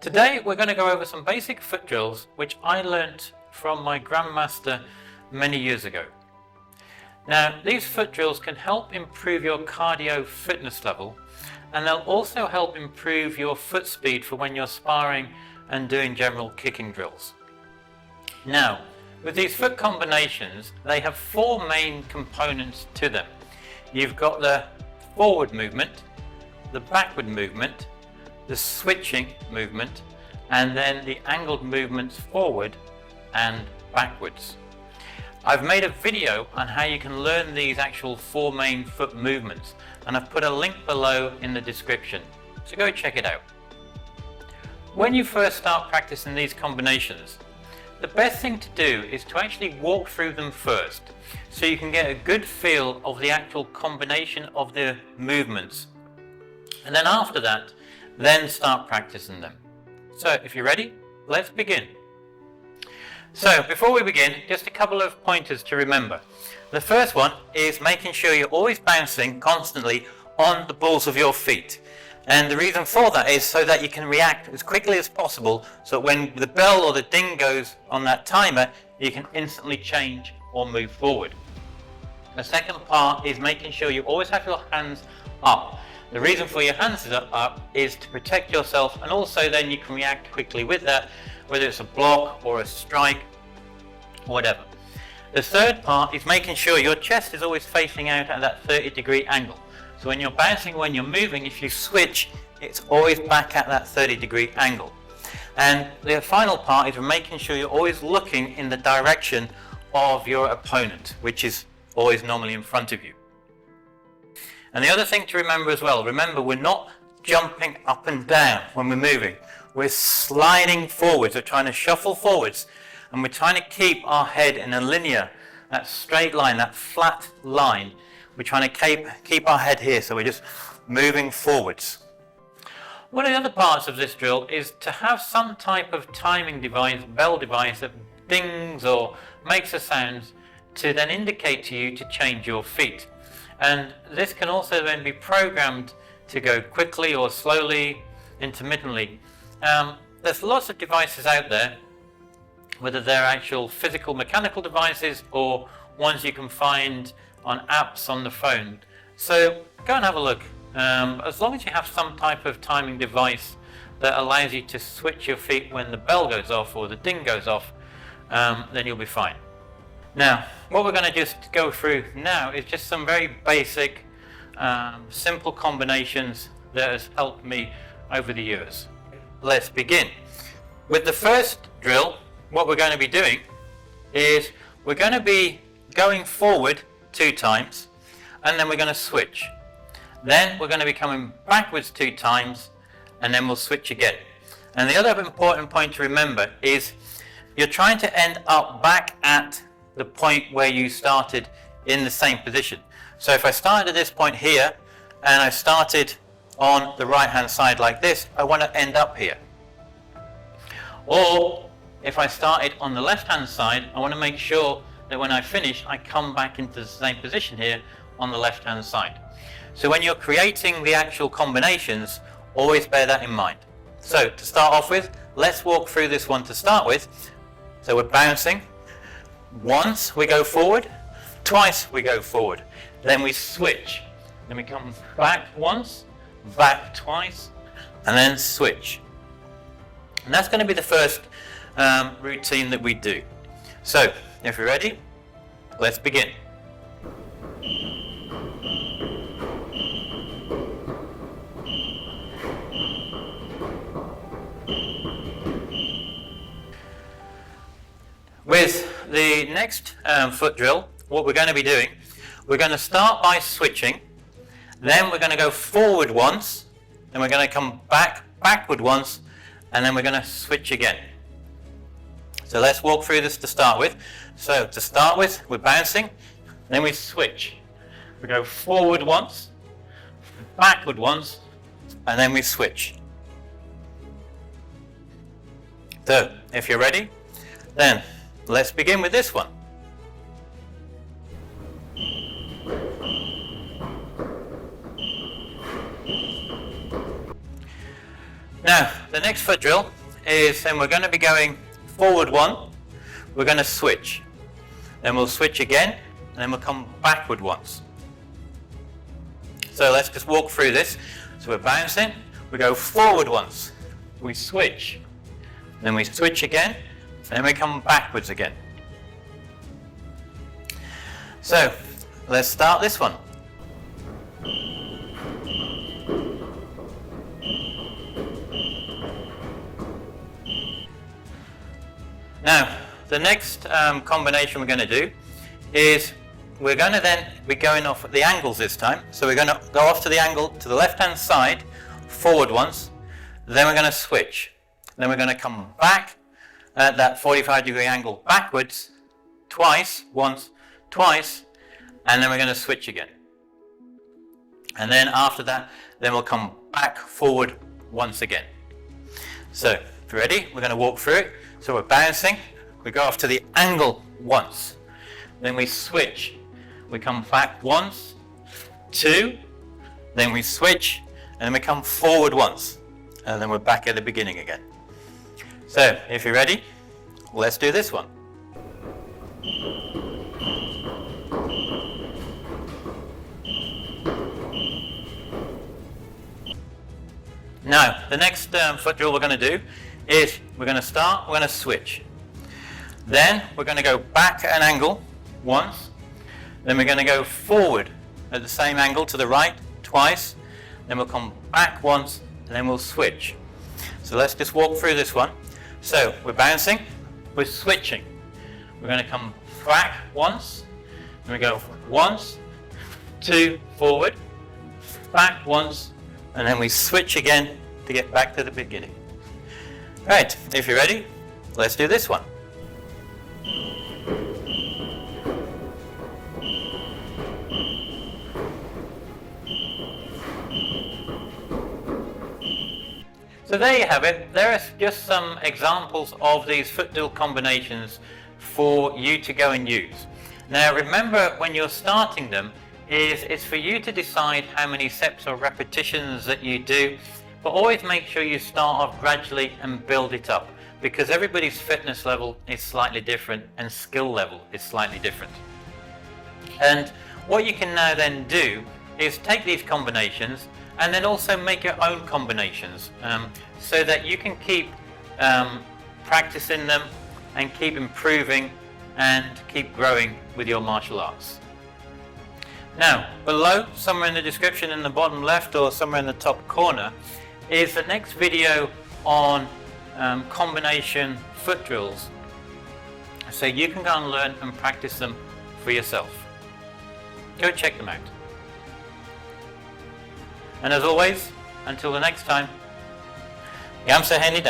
Today we're going to go over some basic foot drills which I learnt from my grandmaster many years ago. Now these foot drills can help improve your cardio fitness level, and they'll also help improve your foot speed for when you're sparring and doing general kicking drills. Now with these foot combinations, they have four main components to them. You've got the forward movement, the backward movement, the switching movement, and then the angled movements forward and backwards. I've made a video on how you can learn these actual four main foot movements, and I've put a link below in the description, so go check it out. When you first start practicing these combinations, the best thing to do is to actually walk through them first, so you can get a good feel of the actual combination of the movements, and then after that, then start practicing them. So if you're ready, let's begin. So before we begin, just a couple of pointers to remember. The first one is making sure you're always bouncing constantly on the balls of your feet. And the reason for that is so that you can react as quickly as possible, so when the bell or the ding goes on that timer, you can instantly change or move forward. The second part is making sure you always have your hands up. The reason for your hands up is to protect yourself, and also then you can react quickly with that, whether it's a block or a strike, whatever. The third part is making sure your chest is always facing out at that 30-degree angle. So when you're bouncing, when you're moving, if you switch, it's always back at that 30-degree angle. And the final part is making sure you're always looking in the direction of your opponent, which is always normally in front of you. And the other thing to remember as well, remember we're not jumping up and down when we're moving. We're sliding forwards, we're trying to shuffle forwards, and we're trying to keep our head in a linear, that straight line, that flat line. We're trying to keep our head here, so we're just moving forwards. One of the other parts of this drill is to have some type of timing device, bell device that dings or makes a sound to then indicate to you to change your feet. And this can also then be programmed to go quickly or slowly, intermittently. There's lots of devices out there, whether they're actual physical mechanical devices or ones you can find on apps on the phone. So go and have a look. As long as you have some type of timing device that allows you to switch your feet when the bell goes off or the ding goes off, then you'll be fine. Now, what we're going to just go through now is just some very basic, simple combinations that has helped me over the years. Let's begin. With the first drill, what we're going to be doing is we're going to be going forward 2 times, and then we're going to switch. Then we're going to be coming backwards 2 times, and then we'll switch again. And the other important point to remember is you're trying to end up back at the point where you started in the same position. So if I started at this point here and I started on the right hand side like this, I want to end up here. Or if I started on the left hand side, I want to make sure that when I finish I come back into the same position here on the left hand side. So when you're creating the actual combinations, always bear that in mind. So to start off with, let's walk through this one to start with. So we're bouncing. Once we go forward, twice we go forward, then we switch, then we come back once, back twice, and then switch. And that's going to be the first routine that we do. So if you're ready, let's begin. With the next foot drill, what we're going to be doing, we're going to start by switching, then we're going to go forward once, then we're going to come backward once, and then we're going to switch again. So let's walk through this to start with. So to start with, we're bouncing, then we switch. We go forward once, backward once, and then we switch. So if you're ready, then let's begin with this one. Now, the next foot drill is, then we're going to be going forward one, we're going to switch, then we'll switch again, and then we'll come backward once. So let's just walk through this. So we're bouncing, we go forward once, we switch, then we switch again, then we come backwards again. So let's start this one. Now, the next combination we're going to do is we're going to then be going off at the angles this time. So we're going to go off to the angle to the left hand side, forward once, then we're going to switch. Then we're going to come back at that 45-degree angle backwards, twice, once, twice, and then we're going to switch again. And then after that, then we'll come back forward once again. So, if you're ready, we're going to walk through it. So we're bouncing, we go off to the angle once, then we switch, we come back once, two, then we switch, and then we come forward once, and then we're back at the beginning again. So, if you're ready, let's do this one. Now, the next foot drill we're going to do is we're going to switch. Then we're going to go back at an angle once, then we're going to go forward at the same angle to the right twice, then we'll come back once, and then we'll switch. So let's just walk through this one. So we're bouncing, we're switching. We're going to come back once, then we go once, two, forward, back once, and then we switch again to get back to the beginning. Right, if you're ready, let's do this one. So there you have it. There are just some examples of these foot drill combinations for you to go and use. Now remember, when you're starting them, it's for you to decide how many sets or repetitions that you do, but always make sure you start off gradually and build it up, because everybody's fitness level is slightly different and skill level is slightly different. And what you can now then do is take these combinations and then also make your own combinations, so that you can keep practicing them and keep improving and keep growing with your martial arts. Now, below, somewhere in the description in the bottom left or somewhere in the top corner, is the next video on combination foot drills, so you can go and learn and practice them for yourself. Go check them out. And as always, until the next time, Gam Sa Hae Ni.